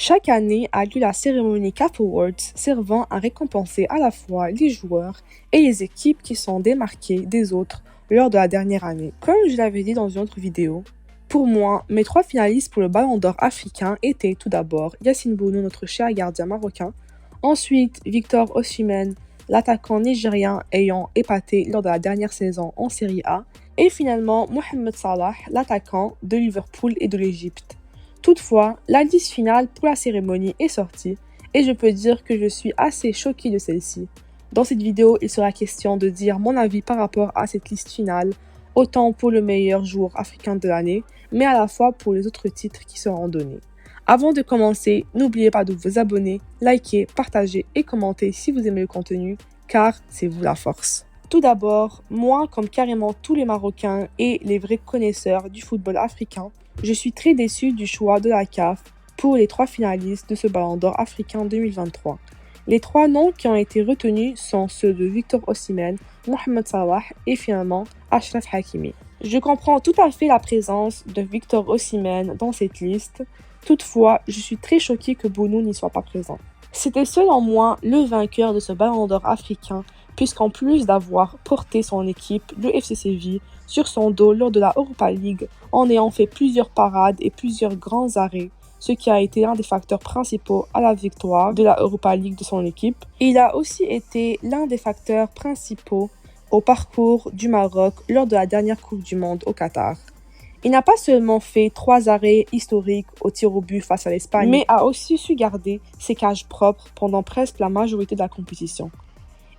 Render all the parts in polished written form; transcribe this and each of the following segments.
Chaque année a lieu la cérémonie CAF Awards servant à récompenser à la fois les joueurs et les équipes qui sont démarquées des autres lors de la dernière année. Comme je l'avais dit dans une autre vidéo, pour moi, mes 3 finalistes pour le Ballon d'Or africain étaient tout d'abord Yacine Bounou, notre cher gardien marocain, ensuite Victor Osimhen, l'attaquant nigérien ayant épaté lors de la dernière saison en Série A, et finalement Mohamed Salah, l'attaquant de Liverpool et de l'Égypte. Toutefois, la liste finale pour la cérémonie est sortie et je peux dire que je suis assez choquée de celle-ci. Dans cette vidéo, il sera question de dire mon avis par rapport à cette liste finale, autant pour le meilleur joueur africain de l'année, mais à la fois pour les autres titres qui seront donnés. Avant de commencer, n'oubliez pas de vous abonner, liker, partager et commenter si vous aimez le contenu, car c'est vous la force. Tout d'abord, moi, comme carrément tous les Marocains et les vrais connaisseurs du football africain, je suis très déçue du choix de la CAF pour les 3 finalistes de ce Ballon d'Or africain 2023. Les 3 noms qui ont été retenus sont ceux de Victor Osimhen, Mohamed Salah et finalement Achraf Hakimi. Je comprends tout à fait la présence de Victor Osimhen dans cette liste, toutefois, je suis très choquée que Bounou n'y soit pas présent. C'était selon moi le vainqueur de ce Ballon d'Or africain, puisqu'en plus d'avoir porté son équipe, le FC Séville, sur son dos lors de la Europa League, en ayant fait plusieurs parades et plusieurs grands arrêts, ce qui a été l'un des facteurs principaux à la victoire de la Europa League de son équipe. Il a aussi été l'un des facteurs principaux au parcours du Maroc lors de la dernière Coupe du Monde au Qatar. Il n'a pas seulement fait 3 arrêts historiques au tir au but face à l'Espagne, mais a aussi su garder ses cages propres pendant presque la majorité de la compétition.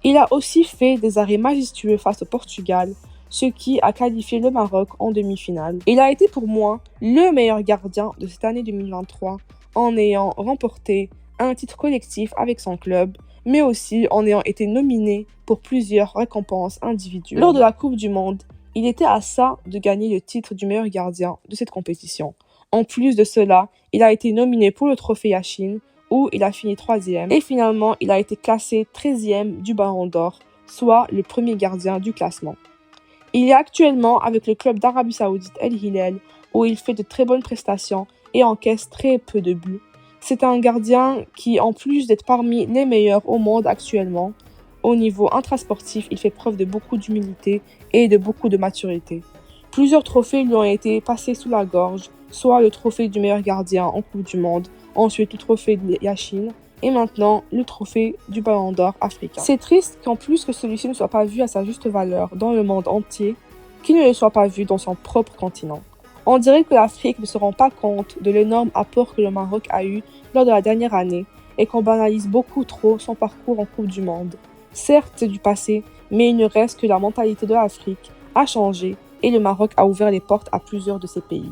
Il a aussi fait des arrêts majestueux face au Portugal, ce qui a qualifié le Maroc en demi-finale. Il a été pour moi le meilleur gardien de cette année 2023 en ayant remporté un titre collectif avec son club, mais aussi en ayant été nominé pour plusieurs récompenses individuelles. Lors de la Coupe du Monde, il était à ça de gagner le titre du meilleur gardien de cette compétition. En plus de cela, il a été nominé pour le trophée Yashin, où il a fini 3e, et finalement il a été classé 13e du Ballon d'Or, soit le premier gardien du classement. Il est actuellement avec le club d'Arabie Saoudite El Hilal, où il fait de très bonnes prestations et encaisse très peu de buts. C'est un gardien qui, en plus d'être parmi les meilleurs au monde actuellement, au niveau intrasportif, il fait preuve de beaucoup d'humilité et de beaucoup de maturité. Plusieurs trophées lui ont été passés sous la gorge, soit le trophée du meilleur gardien en Coupe du Monde, ensuite le trophée de Yashin, et maintenant le trophée du Ballon d'Or africain. C'est triste qu'en plus que celui-ci ne soit pas vu à sa juste valeur dans le monde entier, qu'il ne le soit pas vu dans son propre continent. On dirait que l'Afrique ne se rend pas compte de l'énorme apport que le Maroc a eu lors de la dernière année et qu'on banalise beaucoup trop son parcours en Coupe du Monde. Certes, c'est du passé, mais il ne reste que la mentalité de l'Afrique a changé et le Maroc a ouvert les portes à plusieurs de ces pays.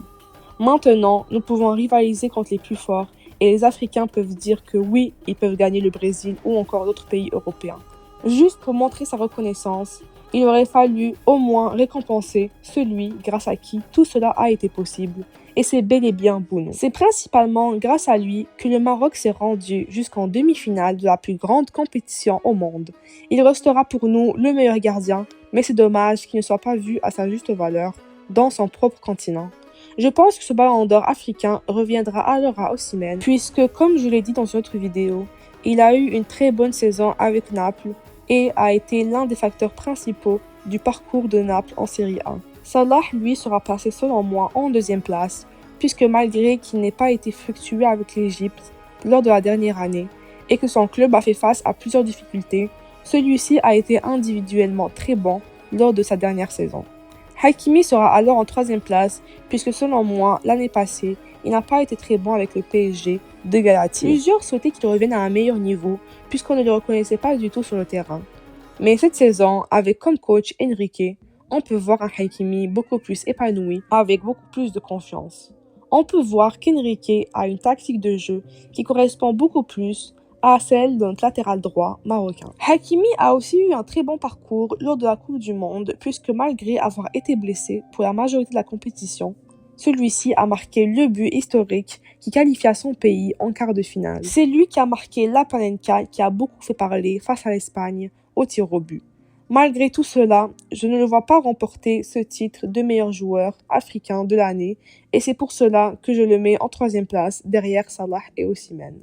Maintenant, nous pouvons rivaliser contre les plus forts et les Africains peuvent dire que oui, ils peuvent gagner le Brésil ou encore d'autres pays européens. Juste pour montrer sa reconnaissance, il aurait fallu au moins récompenser celui grâce à qui tout cela a été possible, et c'est bel et bien Bounou. C'est principalement grâce à lui que le Maroc s'est rendu jusqu'en demi-finale de la plus grande compétition au monde. Il restera pour nous le meilleur gardien, mais c'est dommage qu'il ne soit pas vu à sa juste valeur dans son propre continent. Je pense que ce Ballon d'Or africain reviendra alors à Osimhen, puisque, comme je l'ai dit dans une autre vidéo, il a eu une très bonne saison avec Naples et a été l'un des facteurs principaux du parcours de Naples en Série A. Salah, lui, sera placé selon moi en 2e place, puisque malgré qu'il n'ait pas été fructueux avec l'Égypte lors de la dernière année et que son club a fait face à plusieurs difficultés, celui-ci a été individuellement très bon lors de sa dernière saison. Hakimi sera alors en 3e place, puisque selon moi, l'année passée, il n'a pas été très bon avec le PSG de Galatier. Plusieurs souhaitaient qu'il revienne à un meilleur niveau, puisqu'on ne le reconnaissait pas du tout sur le terrain. Mais cette saison, avec comme coach Enrique, on peut voir un Hakimi beaucoup plus épanoui, avec beaucoup plus de confiance. On peut voir qu'Enrique a une tactique de jeu qui correspond beaucoup plus à celle de notre latéral droit marocain. Hakimi a aussi eu un très bon parcours lors de la Coupe du Monde, puisque malgré avoir été blessé pour la majorité de la compétition, celui-ci a marqué le but historique qui qualifia son pays en quart de finale. C'est lui qui a marqué la Panenka qui a beaucoup fait parler face à l'Espagne au tir au but. Malgré tout cela, je ne le vois pas remporter ce titre de meilleur joueur africain de l'année et c'est pour cela que je le mets en troisième place derrière Salah et Osimhen.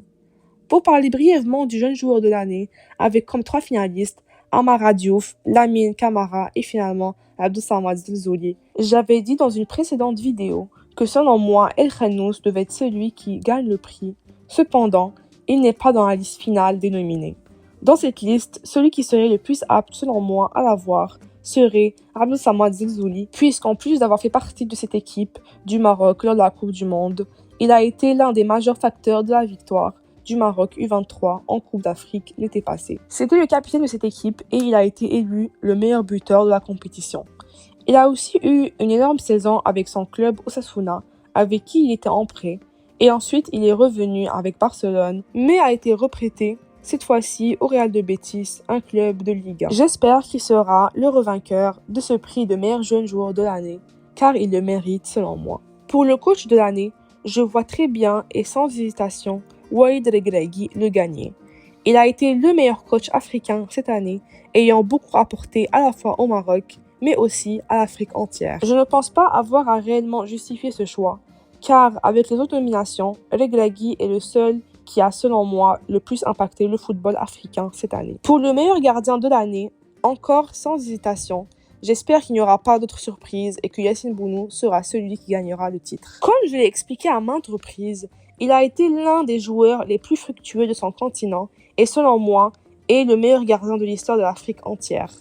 Pour parler brièvement du jeune joueur de l'année, avec comme 3 finalistes Amara Diouf, Lamine Camara et finalement Abdou-Samad Zelzouli. J'avais dit dans une précédente vidéo que selon moi, El Khanous devait être celui qui gagne le prix. Cependant, il n'est pas dans la liste finale des nominés. Dans cette liste, celui qui serait le plus apte selon moi à l'avoir serait Abdou-Samad Zelzouli, puisqu'en plus d'avoir fait partie de cette équipe du Maroc lors de la Coupe du Monde, il a été l'un des majeurs facteurs de la victoire du Maroc U23 en Coupe d'Afrique l'été passé. C'était le capitaine de cette équipe et il a été élu le meilleur buteur de la compétition. Il a aussi eu une énorme saison avec son club Osasuna, avec qui il était en prêt, et ensuite il est revenu avec Barcelone, mais a été reprêté cette fois-ci au Real de Betis, un club de Liga. J'espère qu'il sera le revainqueur de ce prix de meilleur jeune joueur de l'année, car il le mérite selon moi. Pour le coach de l'année, je vois très bien et sans hésitation Walid Regragui le gagner. Il a été le meilleur coach africain cette année, ayant beaucoup apporté à la fois au Maroc, mais aussi à l'Afrique entière. Je ne pense pas avoir à réellement justifier ce choix, car avec les autres nominations, Regragui est le seul qui a selon moi le plus impacté le football africain cette année. Pour le meilleur gardien de l'année, encore sans hésitation, j'espère qu'il n'y aura pas d'autres surprises et que Yassine Bounou sera celui qui gagnera le titre. Comme je l'ai expliqué à maintes reprises, il a été l'un des joueurs les plus fructueux de son continent et selon moi, est le meilleur gardien de l'histoire de l'Afrique entière.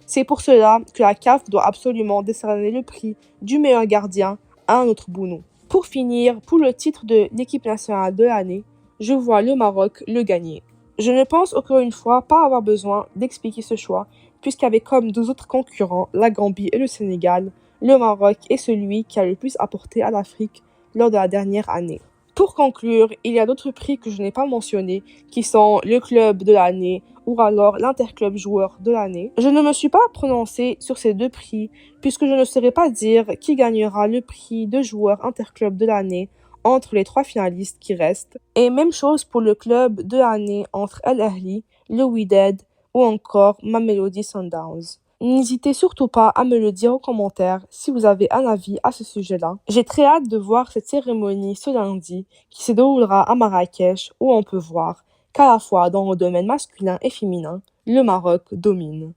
C'est pour cela que la CAF doit absolument décerner le prix du meilleur gardien à un autre Bounou. Pour finir, pour le titre de l'équipe nationale de l'année, je vois le Maroc le gagner. Je ne pense encore une fois pas avoir besoin d'expliquer ce choix, puisqu'avec comme deux autres concurrents, la Gambie et le Sénégal, le Maroc est celui qui a le plus apporté à l'Afrique lors de la dernière année. Pour conclure, il y a d'autres prix que je n'ai pas mentionnés, qui sont le club de l'année ou alors l'interclub joueur de l'année. Je ne me suis pas prononcée sur ces deux prix, puisque je ne saurais pas dire qui gagnera le prix de joueur interclub de l'année entre les 3 finalistes qui restent. Et même chose pour le club de l'année entre Al Ahly, le Wydad ou encore Mamelodi Sundowns. N'hésitez surtout pas à me le dire en commentaire si vous avez un avis à ce sujet-là. J'ai très hâte de voir cette cérémonie ce lundi qui se déroulera à Marrakech où on peut voir qu'à la fois dans le domaine masculin et féminin, le Maroc domine.